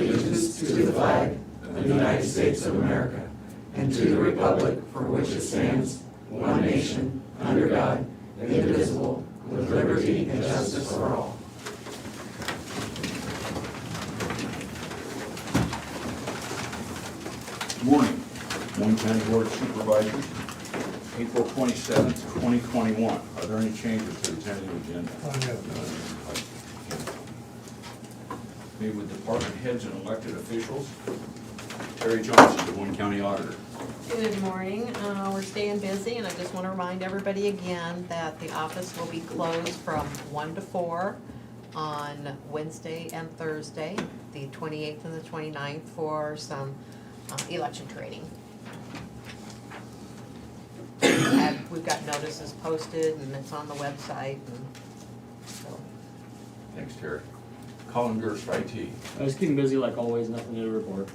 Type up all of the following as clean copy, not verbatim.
allegiance to the flag of the United States of America and to the republic for which it stands, one nation, under God, indivisible, with liberty and justice for all. Good morning, Moines County Board of Supervisors, April 27th, 2021. Are there any changes to the tentative agenda? Okay, with department heads and elected officials, Terry Johnson, the Moines County Auditor. Good morning. We're staying busy, and I just want to remind everybody again that the office will be closed from 1 to 4 on Wednesday and Thursday, the 28th and the 29th, for some election training. We've got notices posted, and it's on the website, and so. Thanks, Terry. Colin Gerst, IT. I was keeping busy like always, nothing new to report.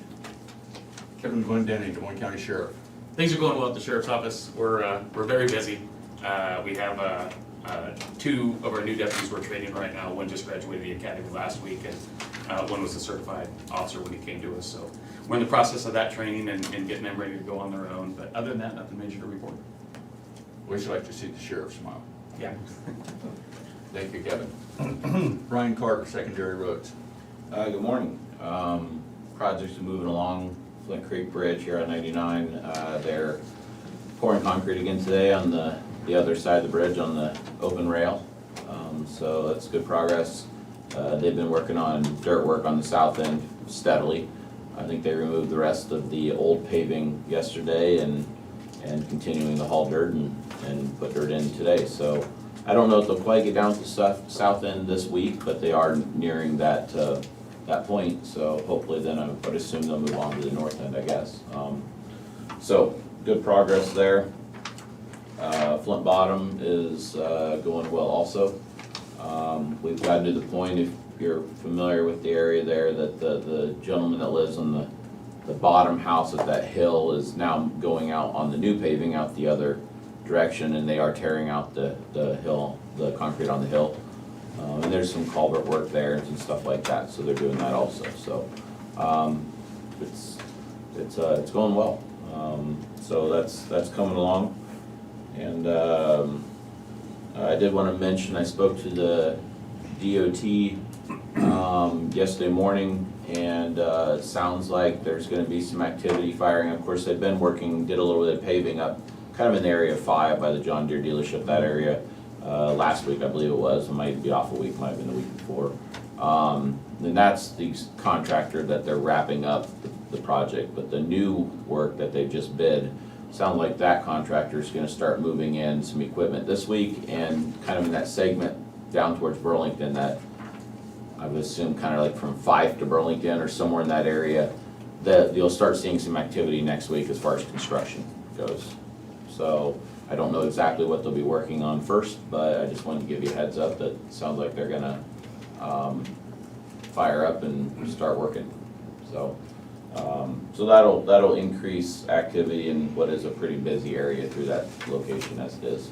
Kevin Glendenny, Des Moines County Sheriff. Things are going well at the sheriff's office. We're very busy. We have 2 of our new deputies we're training right now. One just graduated the academy last week, and one was a certified officer when he came to us. So we're in the process of that training and getting them ready to go on their own. But other than that, nothing major to report. We should like to see the sheriff smile. Yeah. Thank you, Kevin. Brian Carter, Secondary Roads. Good morning. Projects are moving along Flint Creek Bridge here on 99. They're pouring concrete again today on the other side of the bridge on the open rail. So that's good progress. They've been working on dirt work on the south end steadily. I think they removed the rest of the old paving yesterday and continuing to haul dirt and put dirt in today. So I don't know if they'll quite get down to the south end this week, but they are nearing that point. So hopefully then I would assume they'll move on to the north end, I guess. So good progress there. Flint Bottom is going well also. We've gotten to the point, if you're familiar with the area there, that the gentleman that lives on the bottom house of that hill is now going out on the new paving out the other direction, and they are tearing out the hill, the concrete on the hill. And there's some culvert work there and stuff like that, so they're doing that also. So it's going well. So that's coming along. And I did want to mention, I spoke to the DOT yesterday morning, and it sounds like there's going to be some activity firing. Of course, they've been working, did a little bit of paving up kind of in the area of 5 by the John Deere dealership, that area, last week I believe it was. It might be off a week, might have been the week before. And that's the contractor that they're wrapping up the project, but the new work that they've just bid, sound like that contractor is going to start moving in some equipment this week, and kind of in that segment down towards Burlington, that I would assume kind of like from Fife to Burlington or somewhere in that area, that you'll start seeing some activity next week as far as construction goes. So I don't know exactly what they'll be working on first, but I just wanted to give you a heads up that it sounds like they're gonna fire up and start working. So so that'll increase activity in what is a pretty busy area through that location as it is.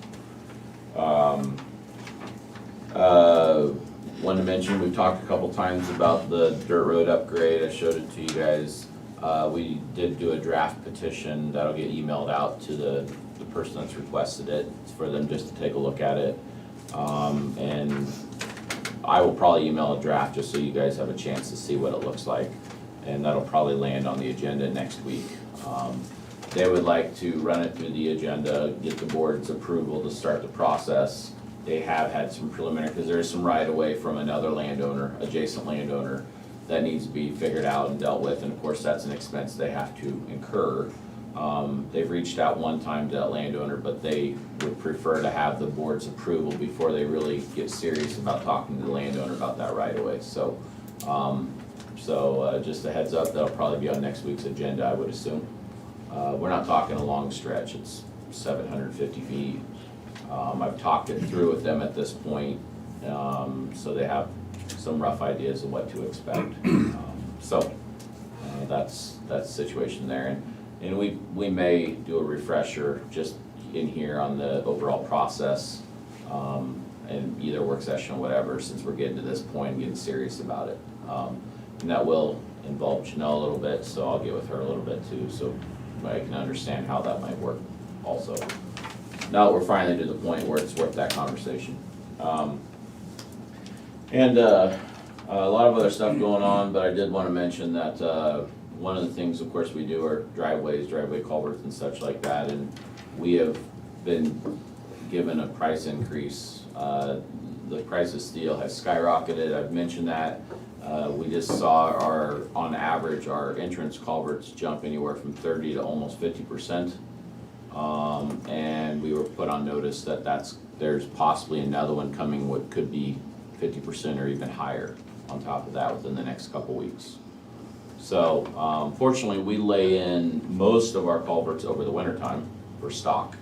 Wanted to mention, we've talked a couple times about the dirt road upgrade. I showed it to you guys. We did do a draft petition that'll get emailed out to the person that's requested it. It's for them just to take a look at it. And I will probably email a draft just so you guys have a chance to see what it looks like. And that'll probably land on the agenda next week. They would like to run it through the agenda, get the board's approval to start the process. They have had some preliminary, because there is some right of way from another landowner, adjacent landowner, that needs to be figured out and dealt with, and of course that's an expense they have to incur. They've reached out one time to that landowner, but they would prefer to have the board's approval before they really get serious about talking to the landowner about that right of way. So, just a heads up, that'll probably be on next week's agenda, I would assume. We're not talking a long stretch, it's 750 feet. I've talked it through with them at this point, so they have some rough ideas of what to expect. That's the situation there, and we may do a refresher just in here on the overall process, in either work session or whatever, since we're getting to this point and getting serious about it. And that will involve Janelle a little bit, so I'll get with her a little bit too, so I can understand how that might work also. Now that we're finally to the point where it's worth that conversation. A lot of other stuff going on, but I did want to mention that one of the things, of course, we do are driveways, driveway culverts and such like that, and we have been given a price increase. The price of steel has skyrocketed, I've mentioned that. We just saw on average, our entrance culverts jump anywhere from 30 to almost 50%. And we were put on notice that there's possibly another one coming, what could be 50% or even higher on top of that within the next couple weeks. So fortunately, we lay in most of our culverts over the winter time for stock.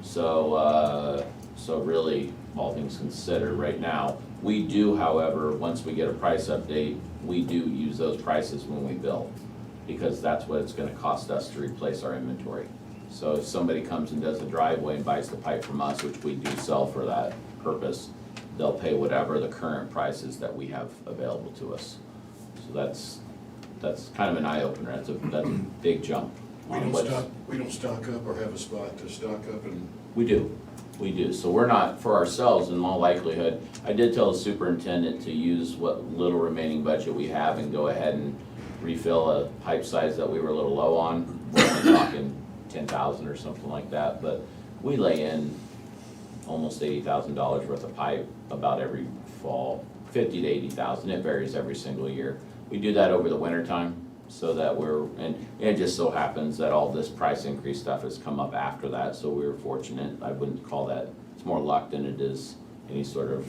So really, all things considered right now, we do, however, once we get a price update, we do use those prices when we bill, because that's what it's gonna cost us to replace our inventory. So if somebody comes and does a driveway and buys the pipe from us, which we do sell for that purpose, they'll pay whatever the current price is that we have available to us. So that's kind of an eye opener. That's a big jump. We don't stock up or have a spot to stock up and. We do. So we're not, for ourselves, in all likelihood, I did tell the superintendent to use what little remaining budget we have and go ahead and refill a pipe size that we were a little low on. We're only talking 10,000 or something like that, but we lay in almost $80,000 worth of pipe about every fall, 50 to 80,000. It varies every single year. We do that over the winter time, so that and it just so happens that all this price increase stuff has come up after that, so we were fortunate. I wouldn't call that, it's more luck than it is any sort of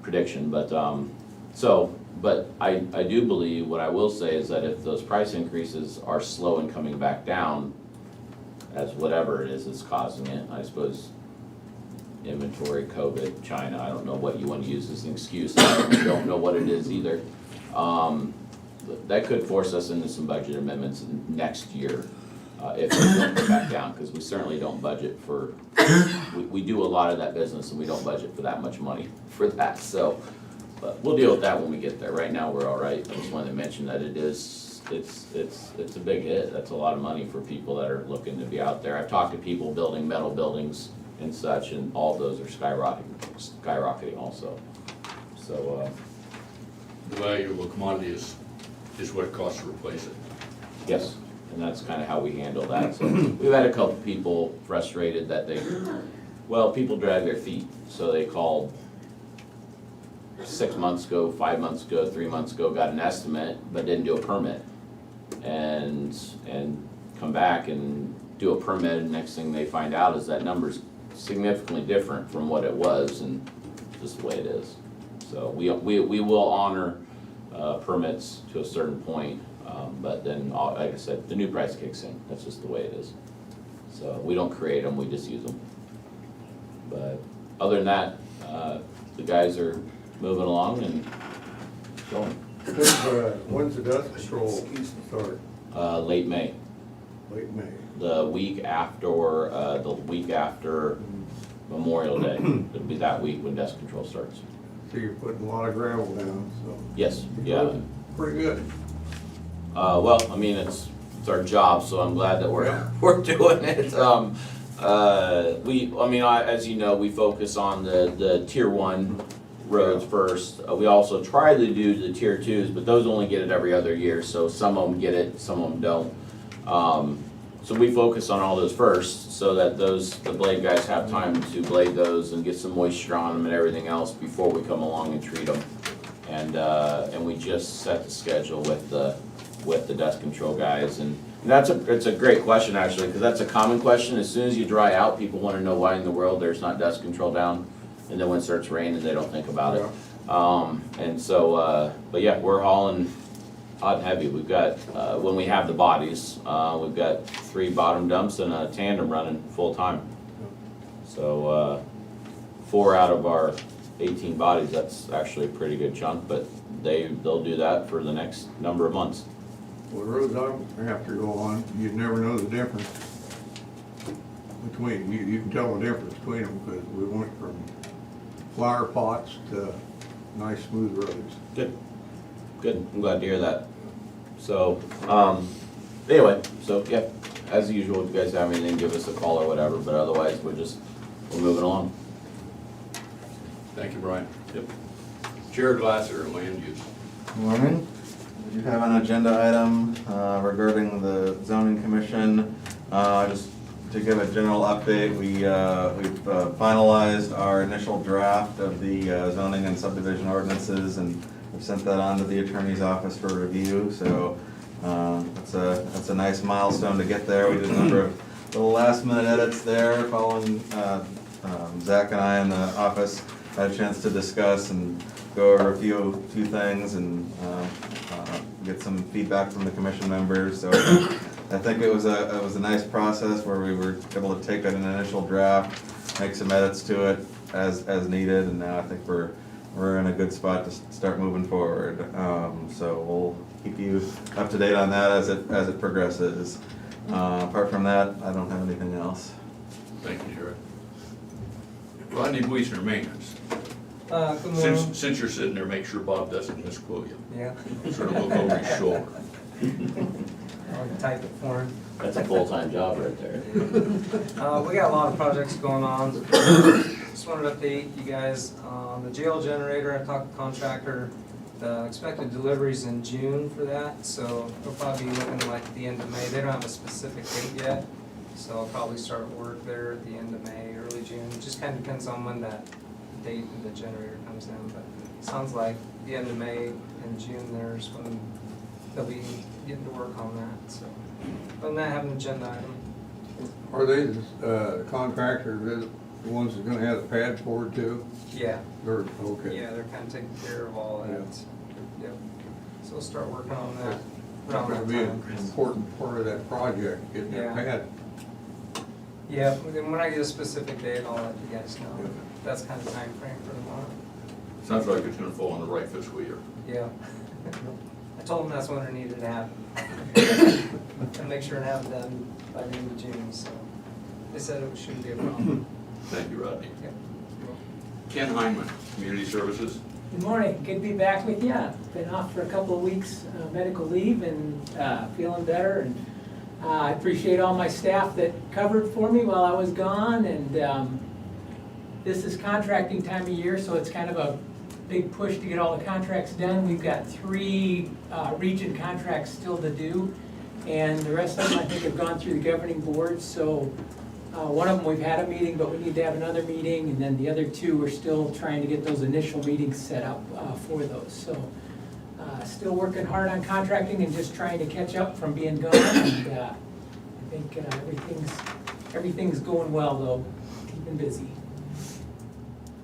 prediction, but I do believe, what I will say is that if those price increases are slow in coming back down, as whatever it is that's causing it, I suppose inventory, COVID, China, I don't know what you want to use as an excuse, I don't know what it is either. That could force us into some budget amendments next year if we don't go back down, because we certainly don't budget for, we do a lot of that business and we don't budget for that much money for that, so, but we'll deal with that when we get there. Right now, we're all right. I just wanted to mention that it's a big hit. That's a lot of money for people that are looking to be out there. I've talked to people building metal buildings and such, and all those are skyrocketing also, so. The value of a commodity is what it costs to replace it. Yes, and that's kind of how we handle that. So we've had a couple people frustrated that people drag their feet. So they called 6 months ago, 5 months ago, 3 months ago, got an estimate, but didn't do a permit. And come back and do a permit, and next thing they find out is that number's significantly different from what it was, and just the way it is. So we will honor permits to a certain point, but then, like I said, the new price kicks in. That's just the way it is. So we don't create them, we just use them. But other than that, the guys are moving along and going. When's the dust control start? Late May. Late May. The week after Memorial Day. It'll be that week when dust control starts. So you're putting a lot of gravel down, so. Yes, yeah. Pretty good. Well, I mean, it's our job, so I'm glad that we're doing it. As you know, we focus on the tier 1 roads first. We also try to do the tier 2s, but those only get it every other year, so some of them get it, some of them don't. So we focus on all those first, so that the blade guys have time to blade those and get some moisture on them and everything else before we come along and treat them. And we just set the schedule with the dust control guys, and it's a great question actually, because that's a common question. As soon as you dry out, people want to know why in the world there's not dust control down, and then when it starts raining, they don't think about it. But yeah, we're hauling hot and heavy. We've got, when we have the bodies, we've got 3 bottom dumps and a tandem running full time. So 4 out of our 18 bodies, that's actually a pretty good chunk, but they'll do that for the next number of months. Well, the roads I have to go on, you'd never know the difference between, you can tell the difference between them, because we went from flower pots to nice smooth roads. Good. Good, I'm glad to hear that. So, anyway, so yeah, as usual, if you guys have anything, give us a call or whatever, but otherwise, we're moving along. Thank you, Brian. Yep. Jared Lasser, land use. Morning. You have an agenda item regarding the zoning commission. Just to give a general update, we've finalized our initial draft of the zoning and subdivision ordinances, and we've sent that on to the attorney's office for review. So that's a nice milestone to get there. We did a number of little last minute edits there following Zach and I in the office had a chance to discuss and go over a few things and get some feedback from the commission members. So I think it was a nice process where we were able to take an initial draft, make some edits to it as needed, and now I think we're in a good spot to start moving forward. So we'll keep you up to date on that as it progresses. Apart from that, I don't have anything else. Thank you, Jared. Rodney Buisner, maintenance. Good morning. Since you're sitting there, make sure Bob doesn't misquote you. Yeah, Sort of look over his shoulder. I'll type it for him. That's a full-time job right there. We got a lot of projects going on. Just wanted to update you guys on the jail generator. I talked to the contractor. The expected delivery's in June for that, so it'll probably be looking like the end of May. They don't have a specific date yet, so I'll probably start work there at the end of May, early June. It just kind of depends on when that date of the generator comes in, but it sounds like the end of May and June there's when they'll be getting to work on that, so. Other than that, I have an agenda item. Are they the contractors, the ones that's gonna have the pad poured too? Yeah, Or, okay. yeah, they're kind of taking care of all that. Yeah. Yep. So we'll start working on that That's around gonna that be an time. important part of that project, getting that Yeah. pad. Yeah, then when I get a specific date, I'll let you guys know. That's kind of time frame for tomorrow. Sounds like it's gonna fall in the right fiscal year. Yeah. I told them that's when it needed to happen. And make sure to have it done by the end of June, so they said it shouldn't be a problem. Thank you, Rodney. Yep. Ken Heinman, Community Services. Good morning, good to be back with you. Been off for a couple of weeks, medical leave, and feeling better. And I appreciate all my staff that covered for me while I was gone. And this is contracting time of year, so it's kind of a big push to get all the contracts done. We've got 3 region contracts still to do, and the rest of them I think have gone through the governing board. So one of them we've had a meeting, but we need to have another meeting, and then the other 2 we're still trying to get those initial meetings set up for those. So still working hard on contracting and just trying to catch up from being gone. And I think everything's going well though, keeping busy.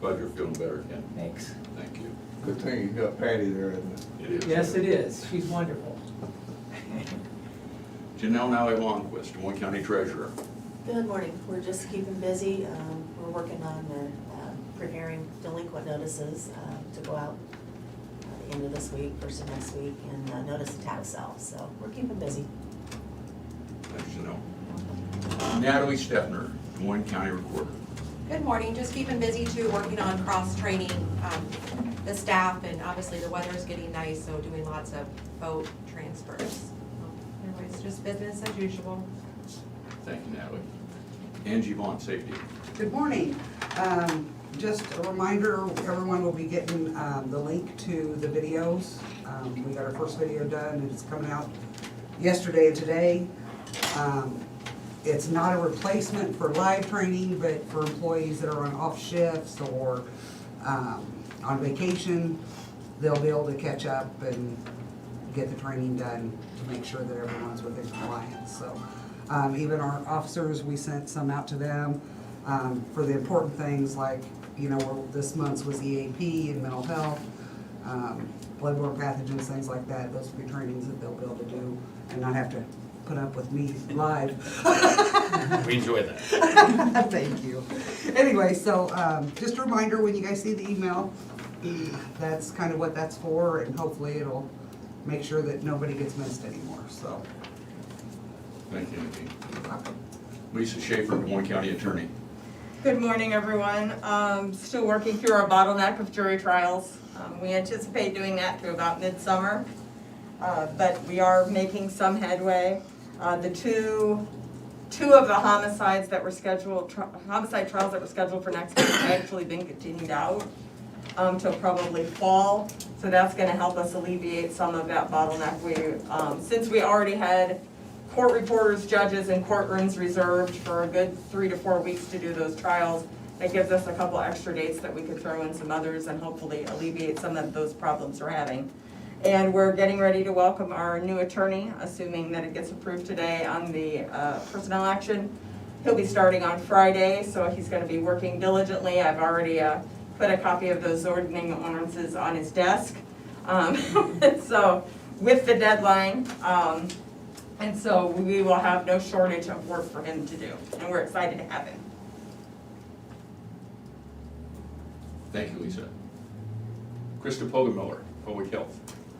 Glad you're feeling better, Ken. Thanks. Thank you. Good thing you got Patty there, isn't it? It is. Yes, it is. She's wonderful. Janelle Nally Longquist, Des Moines County Treasurer. Good morning. We're just keeping busy. We're working on preparing delinquent notices to go out at the end of this week, first of next week, and notice the tax sale. So we're keeping busy. Thanks, Janelle. Natalie Steffner, Des Moines County Recorder. Good morning, just keeping busy too, working on cross-training the staff, and obviously the weather is getting nice, so doing lots of boat transfers. Anyways, just business as usual. Thank you, Natalie. Angie Vaughn, Safety. Good morning. Just a reminder, everyone will be getting the link to the videos. We got our first video done, and it's coming out yesterday and today. It's not a replacement for live training, but for employees that are on off shifts or on vacation, they'll be able to catch up and get the training done to make sure that everyone's within compliance. So even our officers, we sent some out to them for the important things like, you know, this month's was EAP and mental health, bloodborne pathogens, things like that. Those will be trainings that they'll be able to do and not have to put up with me live. We enjoy that. Thank you. Anyway, so just a reminder, when you guys see the email, that's kind of what that's for, and hopefully it'll make sure that nobody gets missed anymore, so. Thank you, Nikki. Lisa Schaefer, Des Moines County Attorney. Good morning, everyone. Still working through our bottleneck of jury trials. We anticipate doing that through about midsummer, but we are making some headway. The two of the homicides that were scheduled, homicide trials that were scheduled for next week have actually been continued out till probably fall. So that's gonna help us alleviate some of that bottleneck. Since we already had court reporters, judges, and courtrooms reserved for a good 3 to 4 weeks to do those trials, that gives us a couple extra dates that we could throw in some others and hopefully alleviate some of those problems we're having. And we're getting ready to welcome our new attorney, assuming that it gets approved today on the personnel action. He'll be starting on Friday, so he's gonna be working diligently. I've already put a copy of those zoning ordinances on his desk. So, with the deadline, and so we will have no shortage of work for him to do, and we're excited to have him. Thank you, Lisa. Krista Pogemiller, Public Health.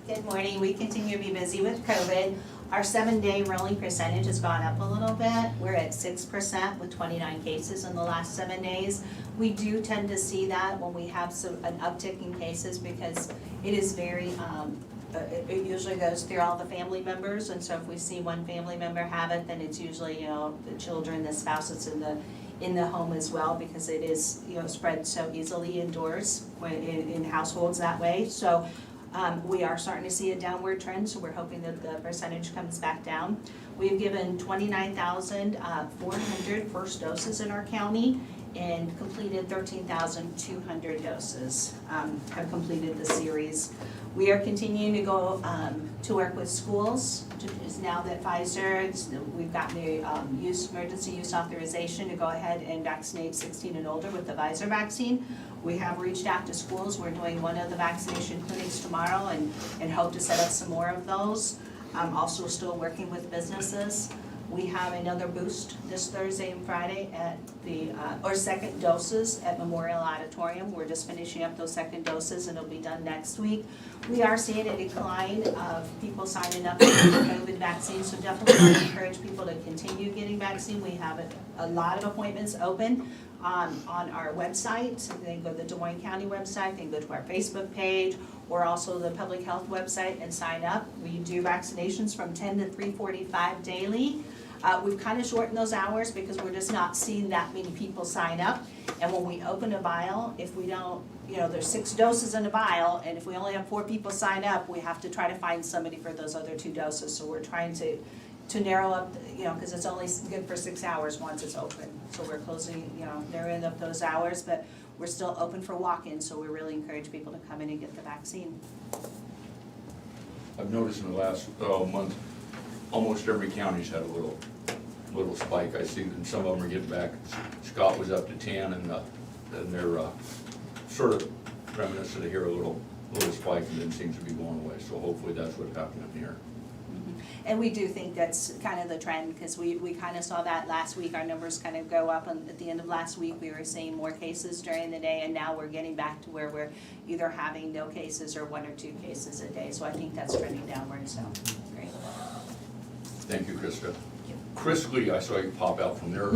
Good morning. We continue to be busy with COVID. Our 7-day rolling percentage has gone up a little bit. We're at 6% with 29 cases in the last 7 days. We do tend to see that when we have an uptick in cases because it is very, it usually goes through all the family members. And so if we see one family member have it, then it's usually, the children, the spouse that's in the home as well, because it is, spread so easily indoors in households that way. So we are starting to see a downward trend, so we're hoping that the percentage comes back down. We've given 29,400 first doses in our county and completed 13,200 doses, have completed the series. We are continuing to go to work with schools. Now that Pfizer, we've gotten the emergency use authorization to go ahead and vaccinate 16 and older with the Pfizer vaccine. We have reached out to schools. We're doing one of the vaccination clinics tomorrow and hope to set up some more of those. Also still working with businesses. We have another boost this Thursday and Friday at the, or second doses at Memorial Auditorium. We're just finishing up those second doses and it'll be done next week. We are seeing a decline of people signing up for the COVID vaccine, so definitely want to encourage people to continue getting vaccine. We have a lot of appointments open on our website. So they can go to the Des Moines County website, they can go to our Facebook page, or also the public health website and sign up. We do vaccinations from 10 to 3:45 daily. We've kind of shortened those hours because we're just not seeing that many people sign up. And when we open a vial, if we don't, there's 6 doses in a vial, and if we only have 4 people sign up, we have to try to find somebody for those other 2 doses. So we're trying to narrow up, because it's only good for 6 hours once it's open. So we're closing, narrowing up those hours, but we're still open for walk-ins, so we really encourage people to come in and get the vaccine. I've noticed in the last month, almost every county's had a little spike. I see that some of them are getting back. Scott was up to 10, and they're sort of reminiscent of here a little spike, and then seems to be going away. So hopefully that's what's happening here. And we do think that's kind of the trend, because we kind of saw that last week. Our numbers kind of go up, and at the end of last week we were seeing more cases during the day, and now we're getting back to where we're either having no cases or 1 or 2 cases a day. So I think that's trending downward, so great. Thank you, Krista. Chris Lee, I saw you pop out from there.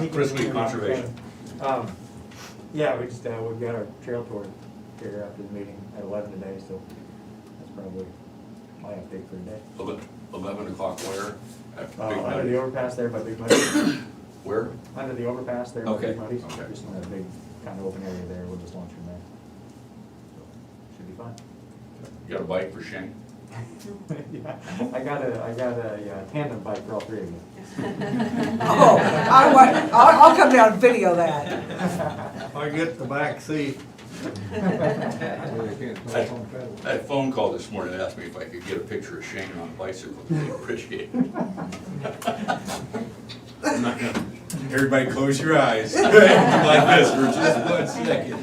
Chris Lee, Conservation. Yeah, we've got our trail tour here after the meeting at 11 today, so that's probably my update for today. 11 o'clock where? Under the overpass there by Big Muddy. Where? Under the overpass there by Okay. Big Muddy. Okay. Just in a big kind of open area there. We'll just launch from there. So, should be fun. You got a bike for Shane? Yeah, I got a tandem bike for all 3 of you. Oh, I'll come down and video that. I get the back seat. I had a phone call this morning that asked me if I could get a picture of Shane on a bicycle. They appreciate it. I'm not gonna, everybody close your eyes like this for just 1 second.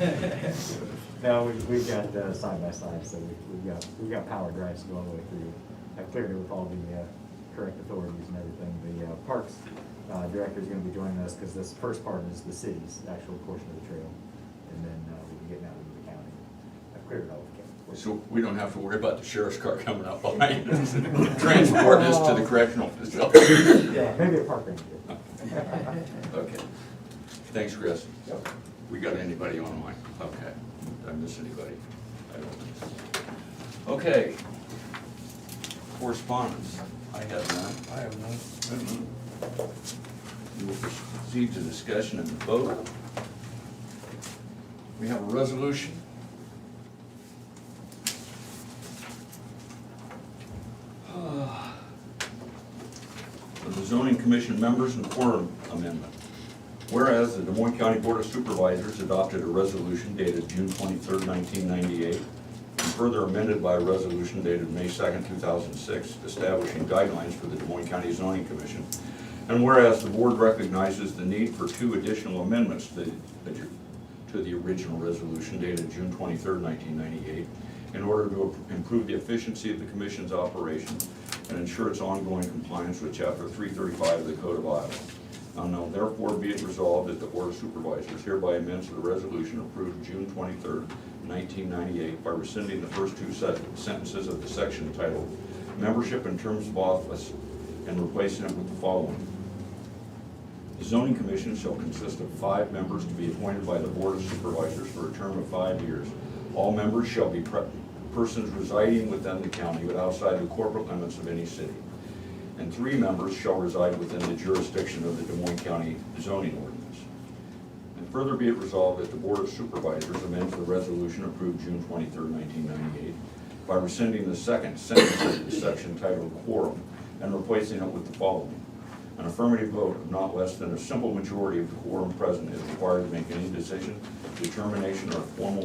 No, we've got side by side, so we've got power drives to go all the way through. I've cleared it with all the correct authorities and everything. The parks director is going to be joining us because this first part is the city's actual portion of the trail, and then we'll be getting out into the county. I've cleared it all with Kevin. So we don't have to worry about the sheriff's car coming up behind us and transporting us to the correctional facility. Yeah, maybe a park ranger. Okay. Thanks, Chris. We got anybody online? Okay. Did I miss anybody? Okay. Correspondence. I have none. I have none. We will proceed to discussion and vote. We have a resolution. For the zoning commission members and quorum amendment. Whereas the Des Moines County Board of Supervisors adopted a resolution dated June 23rd, 1998, and further amended by a resolution dated May 2nd, 2006, establishing guidelines for the Des Moines County Zoning Commission. And whereas the board recognizes the need for 2 additional amendments to the original resolution dated June 23rd, 1998, in order to improve the efficiency of the commission's operation and ensure its ongoing compliance with Chapter 335 of the Code of Iowa. Now therefore be it resolved that the Board of Supervisors hereby amends the resolution approved June 23rd, 1998 by rescinding the first 2 sentences of the section titled Membership and Terms of Office and replacing it with the following. The zoning commission shall consist of 5 members to be appointed by the Board of Supervisors for a term of 5 years. All members shall be persons residing within the county but outside the corporate limits of any city. And 3 members shall reside within the jurisdiction of the Des Moines County zoning ordinance. And further be it resolved that the Board of Supervisors amends the resolution approved June 23rd, 1998 by rescinding the 2nd sentence of the section titled Quorum and replacing it with the following. An affirmative vote of not less than a simple majority of the quorum present is required to make any decision, determination, or formal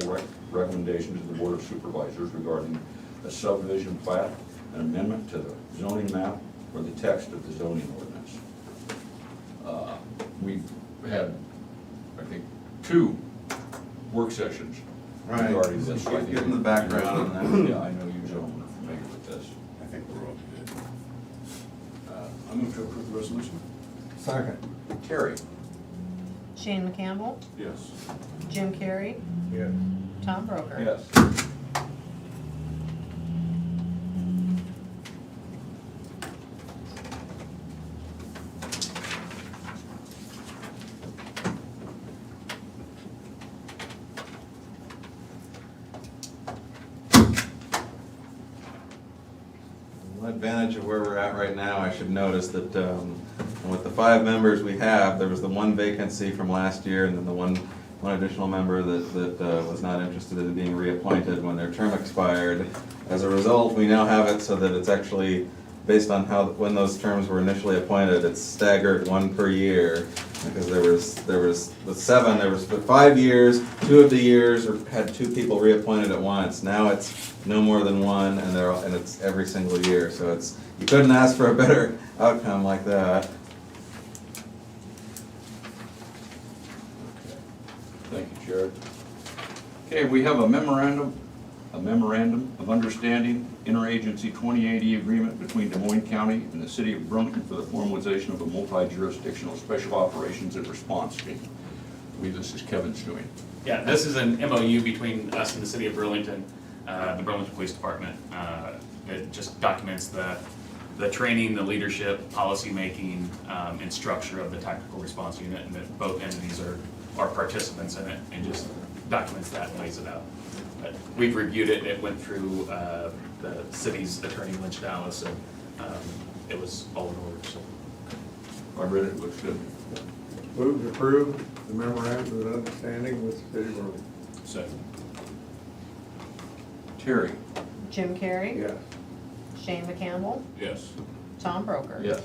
recommendation to the Board of Supervisors regarding a subdivision plat, an amendment to the zoning map, or the text of the zoning ordinance. We've had, I think, 2 work sessions regarding this. Just getting the background on that. Yeah, I know you gentlemen are familiar with this. I think we're all good. I move to approve the resolution. Second. Terry? Shane McCampbell, Yes. Jim Carrey, Yes. Tom Broker. Yes. One advantage of where we're at right now, I should notice that with the 5 members we have, there was the 1 vacancy from last year and then the one additional member that was not interested in being reappointed when their term expired. As a result, we now have it so that it's actually based on when those terms were initially appointed, it's staggered 1 per year. Because there was with 7, there was for 5 years, 2 of the years had 2 people reappointed at once. Now it's no more than 1, and it's every single year. So you couldn't ask for a better outcome like that. Thank you, Jared. Okay, we have a memorandum of understanding, interagency 2080 agreement between Des Moines County and the City of Burlington for the formalization of a multi-jurisdictional special operations and response team. I believe this is Kevin's doing. Yeah, this is an MOU between us and the City of Burlington, the Burlington Police Department. It just documents the training, the leadership, policy-making, and structure of the tactical response unit, and that both entities are participants in it, and just documents that and lays it out. But we've reviewed it, it went through the city's attorney, Lynch Dallas, and it was all in order, so. I read it, looks good. Move to approve the memorandum of understanding with the City of Burlington. Second. Terry? Jim Carrey, Yes. Shane McCampbell, Yes. Tom Broker. Yes.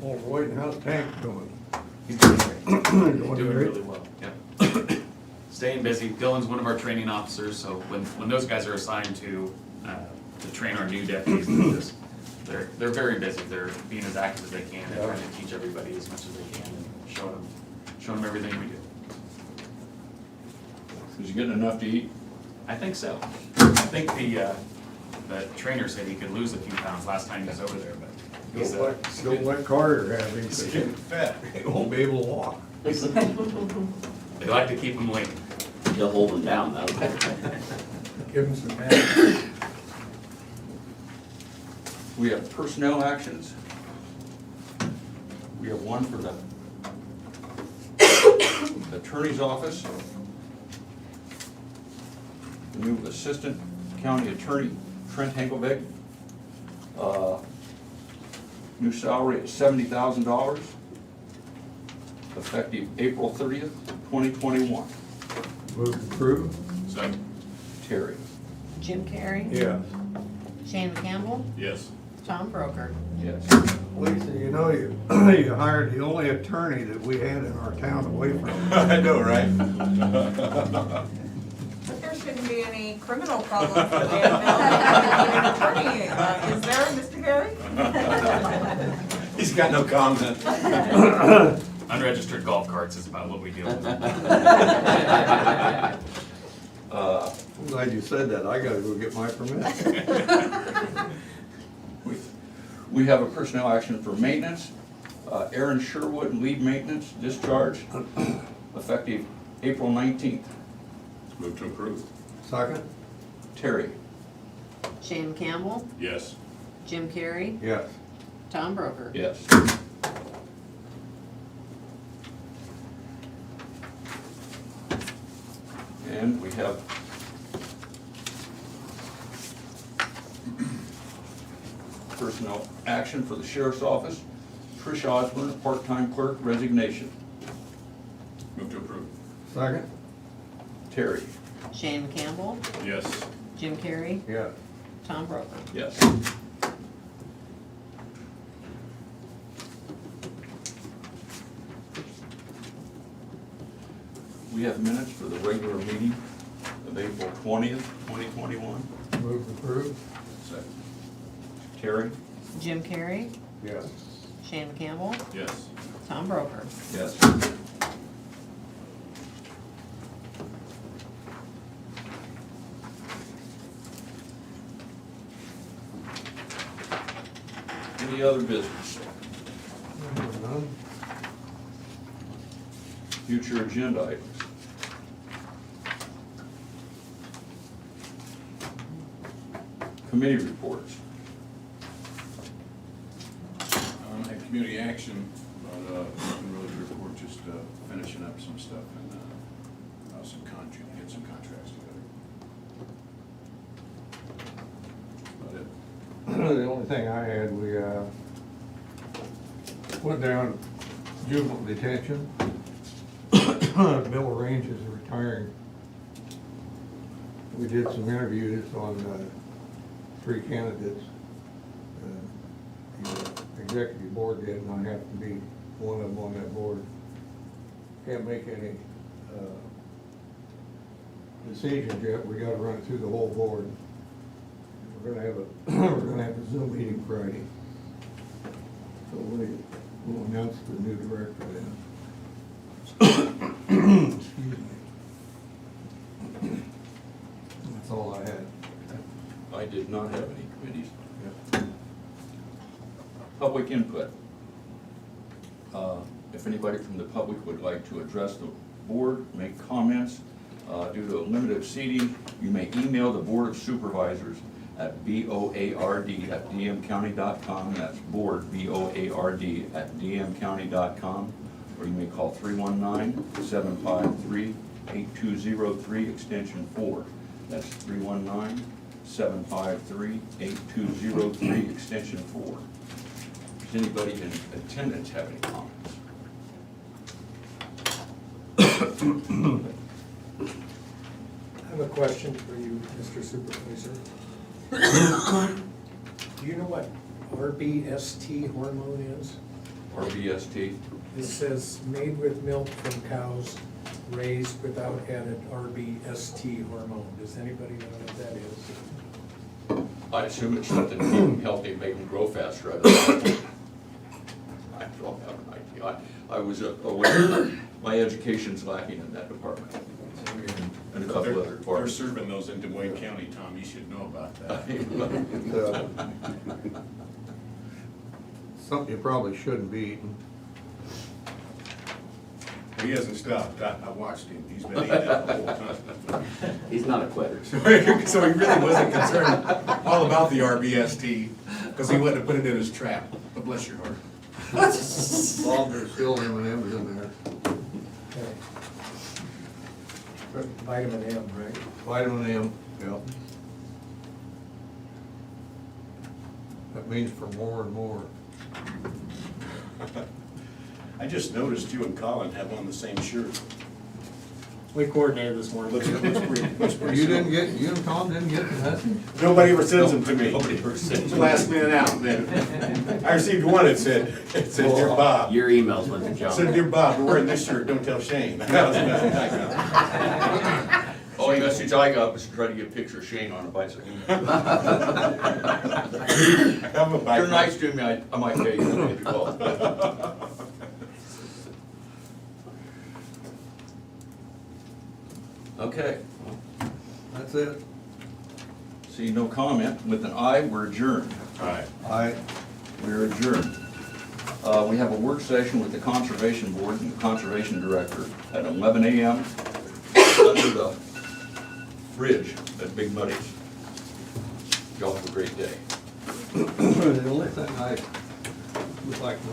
Oh, Boyd, how's Tank doing? He's doing great. Doing really well, yep. Staying busy. Dylan's one of our training officers, so when those guys are assigned to train our new deputies, they're very busy. They're being as active as they can and trying to teach everybody as much as they can and showing them everything we do. Is you getting enough to eat? I think so. I think the trainer said he could lose a few pounds last time he was over there, but he's Don't let Carter have him, because he's fat, he won't be able to walk. they like to keep him lean. You'll hold them down, though. Give him some magic. We have personnel actions. We have one for the attorney's office. The new assistant county attorney, Trent Henkelbeck. New salary at $70,000, effective April 30th, 2021. Move to approve? Second. Terry. Jim Carrey? Yes. Shannon Campbell? Yes. Tom Broker? Yes. Lisa, you know, you hired the only attorney that we had in our town away from. I know, right? But there shouldn't be any criminal problems with an attorney, is there, Mr. Gary? He's got no comment. Unregistered golf carts is about what we deal with. I'm glad you said that, I gotta go get my permit. We have a personnel action for maintenance. Aaron Sherwood, lead maintenance, discharge, effective April 19th. Move to approve. Second? Terry. Shannon Campbell? Yes. Jim Carrey? Yes. Tom Broker? Yes. And we have personnel action for the sheriff's office. Trish Osborne, a part-time clerk, resignation. Move to approve. Second? Terry. Shannon Campbell? Yes. Jim Carrey? Yes. Tom Broker? Yes. We have minutes for the regular meeting of April 20th, 2021. Move to approve? Second. Terry. Jim Carrey? Yes. Shannon Campbell? Yes. Tom Broker? Yes. Any other business? None? Future agenda items? Committee reports? I had community action, but nothing really to report, just finishing up some stuff and get some contracts together. About it. The only thing I had, we went down juvenile detention. Bill Range is retiring. We did some interviews on 3 candidates. The executive board did, and I have to be one of them on that board. Can't make any decisions yet. We gotta run it through the whole board. We're gonna have a Zoom meeting Friday. So we'll announce the new director then. Excuse me. That's all I had. I did not have any committees. Public input. If anybody from the public would like to address the board, make comments, due to limited seating, you may email the Board of Supervisors at board@dmcounty.com. That's board, board@dmcounty.com. Or you may call 319-753-8203, extension 4. That's 319-753-8203, extension 4. Does anybody in attendance have any comments? I have a question for you, Mr. Supervisor. Do you know what RBST hormone is? RBST? This says made with milk from cows raised without added RBST hormone. Does anybody know what that is? I assume it's something to keep them healthy, make them grow faster. I don't know. I don't have an idea. I was aware, my education's lacking in that department. And a couple other They're departments. serving those in Des Moines County, Tom, you should know about that. Something you probably shouldn't be eating. He hasn't stopped, I watched him, he's been eating that the whole time. He's not a quitter. So he really wasn't concerned all about the RBST, because he wouldn't have put it in his trap, but bless your heart. Well, there's still M&Ms in there. Okay. Vitamin M, right? Vitamin M, yeah. That means for more and more. I just noticed you and Colin have on the same shirt. We coordinated this morning. Looks pretty You similar. didn't get, you and Tom didn't get the message? Nobody ever sends them to me. Nobody ever sends them. Last minute out, then. I received one, it said, Dear Bob. Your emails went to It John. said, Dear Bob, we're wearing this shirt, don't tell Shane. That was the message I got. Only message I got was to try to get a picture of Shane on a bicycle. I'm a If bike. you're nice to me, I might pay you to maybe call. Okay, That's it. see no comment, with an aye, we're adjourned. All right. We're adjourned. We have a work session with the Conservation Board and the Conservation Director at 11 a.m. under the bridge at Big Muddy's. Y'all have a great day. The only thing I would like to know